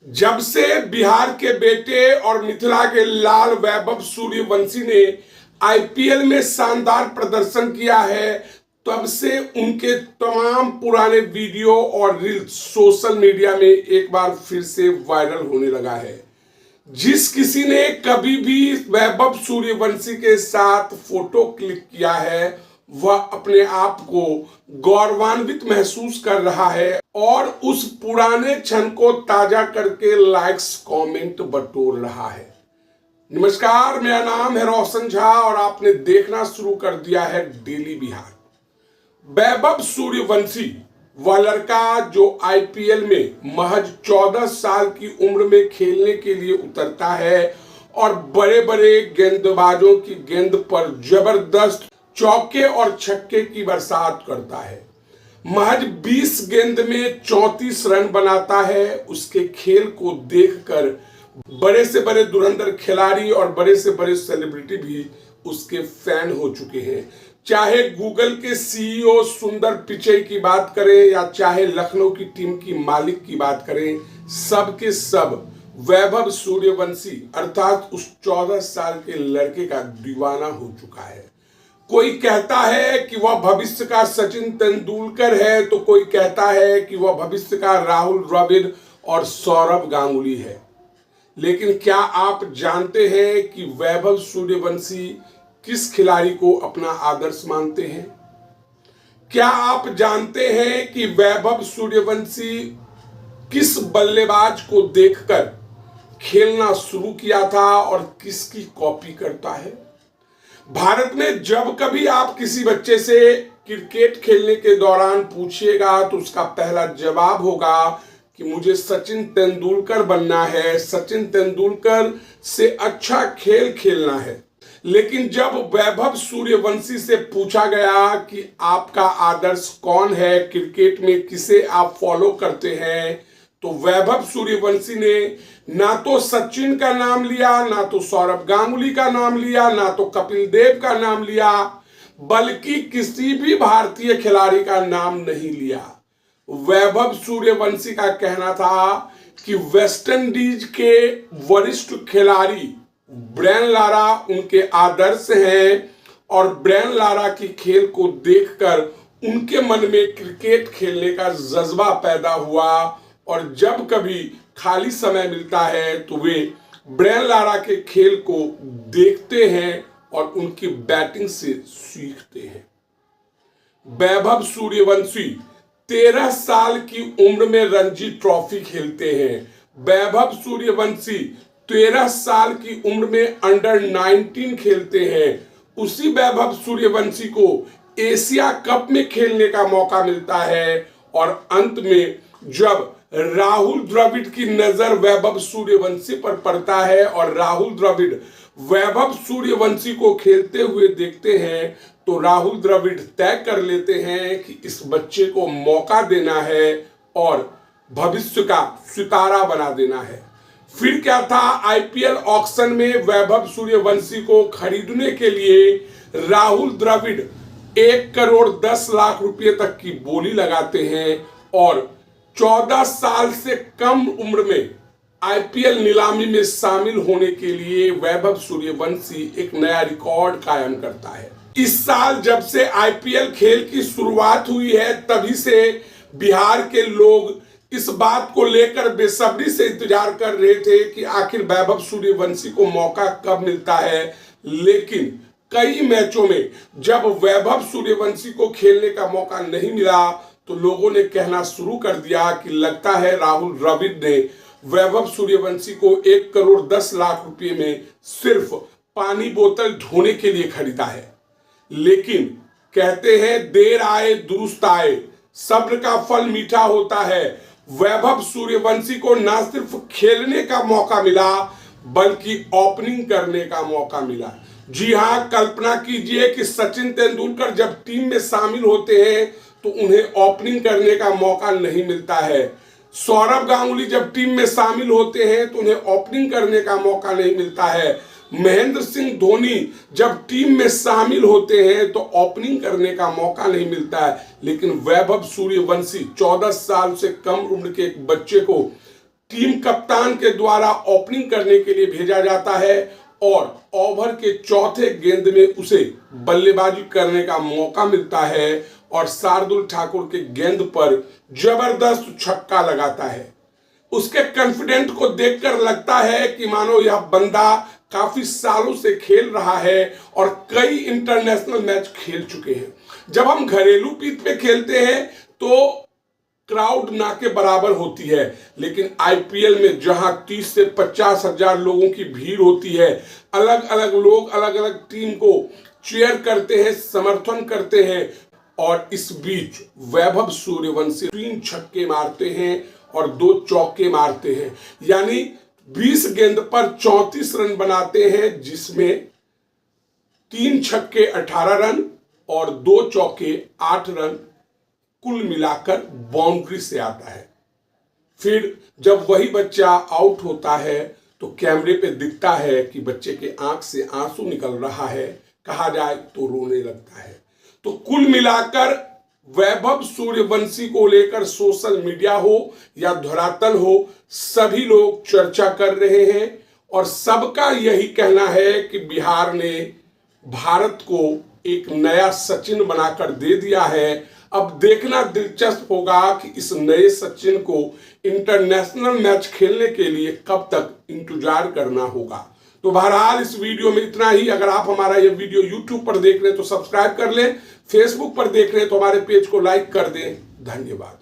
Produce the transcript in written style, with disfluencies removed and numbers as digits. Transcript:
जब से बिहार के बेटे और मिथिला के लाल वैभव सूर्यवंशी ने आईपीएल में शानदार प्रदर्शन किया है, तब से उनके तमाम पुराने वीडियो और रील्स सोशल मीडिया में एक बार फिर से वायरल होने लगा है। जिस किसी ने कभी भी वैभव सूर्यवंशी के साथ फोटो क्लिक किया है, वह अपने आप को गौरवान्वित महसूस कर रहा है और उस पुराने क्षण को ताजा करके लाइक्स कमेंट बटोर रहा है। नमस्कार, मेरा नाम है रोशन झा और आपने देखना शुरू कर दिया है डेली बिहार। वैभव सूर्यवंशी वह लड़का जो आईपीएल में महज 14 साल की उम्र में खेलने के लिए उतरता है और बड़े बड़े गेंदबाजों की गेंद पर जबरदस्त चौके और छक्के की बरसात करता है। महज 20 गेंद में 34 रन बनाता है। उसके खेल को देखकर बड़े से बड़े धुरंधर खिलाड़ी और बड़े से बड़े सेलिब्रिटी भी उसके फैन हो चुके हैं। चाहे गूगल के सीईओ सुंदर पिचई की बात करें या चाहे लखनऊ की टीम की मालिक की बात करें, सब के सब वैभव सूर्यवंशी अर्थात उस 14 साल के लड़के का दीवाना हो चुका है। कोई कहता है कि वह भविष्य का सचिन तेंदुलकर है, तो कोई कहता है कि वह भविष्य का राहुल द्रविड़ और सौरव गांगुली है। लेकिन क्या आप जानते हैं कि वैभव सूर्यवंशी किस खिलाड़ी को अपना आदर्श मानते हैं? क्या आप जानते हैं कि वैभव सूर्यवंशी किस बल्लेबाज को देखकर खेलना शुरू किया था और किसकी कॉपी करता है? भारत में जब कभी आप किसी बच्चे से क्रिकेट खेलने के दौरान पूछिएगा तो उसका पहला जवाब होगा कि मुझे सचिन तेंदुलकर बनना है, सचिन तेंदुलकर से अच्छा खेल खेलना है। लेकिन जब वैभव सूर्यवंशी से पूछा गया कि आपका आदर्श कौन है, क्रिकेट में किसे आप फॉलो करते हैं, तो वैभव सूर्यवंशी ने ना तो सचिन का नाम लिया, ना तो सौरव गांगुली का नाम लिया, ना तो कपिल देव का नाम लिया, बल्कि किसी भी भारतीय खिलाड़ी का नाम नहीं लिया। वैभव सूर्यवंशी का कहना था कि वेस्ट इंडीज के वरिष्ठ खिलाड़ी ब्रायन लारा उनके आदर्श हैं और ब्रायन लारा की खेल को देखकर उनके मन में क्रिकेट खेलने का जज्बा पैदा हुआ और जब कभी खाली समय मिलता है तो वे ब्रायन लारा के खेल को देखते हैं और उनकी बैटिंग से सीखते हैं। वैभव सूर्यवंशी 13 साल की उम्र में रणजी ट्रॉफी खेलते हैं। वैभव सूर्यवंशी 13 साल की उम्र में अंडर 19 खेलते हैं। उसी वैभव सूर्यवंशी को एशिया कप में खेलने का मौका मिलता है और अंत में जब राहुल द्रविड़ की नजर वैभव सूर्यवंशी पर पड़ता है और राहुल द्रविड़ वैभव सूर्यवंशी को खेलते हुए देखते हैं, तो राहुल द्रविड़ तय कर लेते हैं कि इस बच्चे को मौका देना है और भविष्य का सितारा बना देना है। फिर क्या था, आईपीएल ऑक्शन में वैभव सूर्यवंशी को खरीदने के लिए राहुल द्रविड़ 1 करोड़ 10 लाख रुपए तक की बोली लगाते हैं और 14 साल से कम उम्र में आईपीएल नीलामी में शामिल होने के लिए वैभव सूर्यवंशी एक नया रिकॉर्ड कायम करता है। इस साल जब से आईपीएल खेल की शुरुआत हुई है, तभी से बिहार के लोग इस बात को लेकर बेसब्री से इंतजार कर रहे थे कि आखिर वैभव सूर्यवंशी को मौका कब मिलता है। लेकिन कई मैचों में जब वैभव सूर्यवंशी को खेलने का मौका नहीं मिला, तो लोगों ने कहना शुरू कर दिया कि लगता है राहुल द्रविड़ ने वैभव सूर्यवंशी को 1 करोड़ 10 लाख रुपए में सिर्फ पानी बोतल ढोने के लिए खरीदा है। लेकिन कहते हैं देर आए दुरुस्त आए, सब्र का फल मीठा होता है। वैभव सूर्यवंशी को ना सिर्फ खेलने का मौका मिला बल्कि ओपनिंग करने का मौका मिला। जी हाँ, कल्पना कीजिए कि सचिन तेंदुलकर जब टीम में शामिल होते हैं तो उन्हें ओपनिंग करने का मौका नहीं मिलता है। सौरव गांगुली जब टीम में शामिल होते हैं तो उन्हें ओपनिंग करने का मौका नहीं मिलता है। महेंद्र सिंह धोनी जब टीम में शामिल होते हैं तो ओपनिंग करने का मौका नहीं मिलता है। लेकिन वैभव सूर्यवंशी 14 साल से कम उम्र के एक बच्चे को टीम कप्तान के द्वारा ओपनिंग करने के लिए भेजा जाता है और ओवर के चौथे गेंद में उसे बल्लेबाजी करने का मौका मिलता है और शार्दुल ठाकुर के गेंद पर जबरदस्त छक्का लगाता है। उसके कॉन्फिडेंट को देखकर लगता है कि मानो यह बंदा काफी सालों से खेल रहा है और कई इंटरनेशनल मैच खेल चुके हैं। जब हम घरेलू पिच पे खेलते हैं तो क्राउड ना के बराबर होती है, लेकिन आईपीएल में जहां 30 से 50 हजार लोगों की भीड़ होती है, अलग अलग लोग अलग अलग टीम को चीयर करते हैं, समर्थन करते हैं। और इस बीच वैभव सूर्यवंशी 3 छक्के मारते हैं और 2 चौके मारते हैं, यानी 20 गेंद पर 34 रन बनाते हैं, जिसमें 3 छक्के 18 रन और 2 चौके 8 रन कुल मिलाकर बाउंड्री से आता है। फिर जब वही बच्चा आउट होता है तो कैमरे पे दिखता है कि बच्चे के आंख से आंसू निकल रहा है, कहा जाए तो रोने लगता है। तो कुल मिलाकर वैभव सूर्यवंशी को लेकर सोशल मीडिया हो या धरातल हो, सभी लोग चर्चा कर रहे हैं और सबका यही कहना है कि बिहार ने भारत को एक नया सचिन बनाकर दे दिया है। अब देखना दिलचस्प होगा कि इस नए सचिन को इंटरनेशनल मैच खेलने के लिए कब तक इंतजार करना होगा। तो बहरहाल इस वीडियो में इतना ही। अगर आप हमारा ये वीडियो YouTube पर देख रहे हैं तो सब्सक्राइब कर लें, फेसबुक पर देख रहे हैं तो हमारे पेज को लाइक कर दें। धन्यवाद।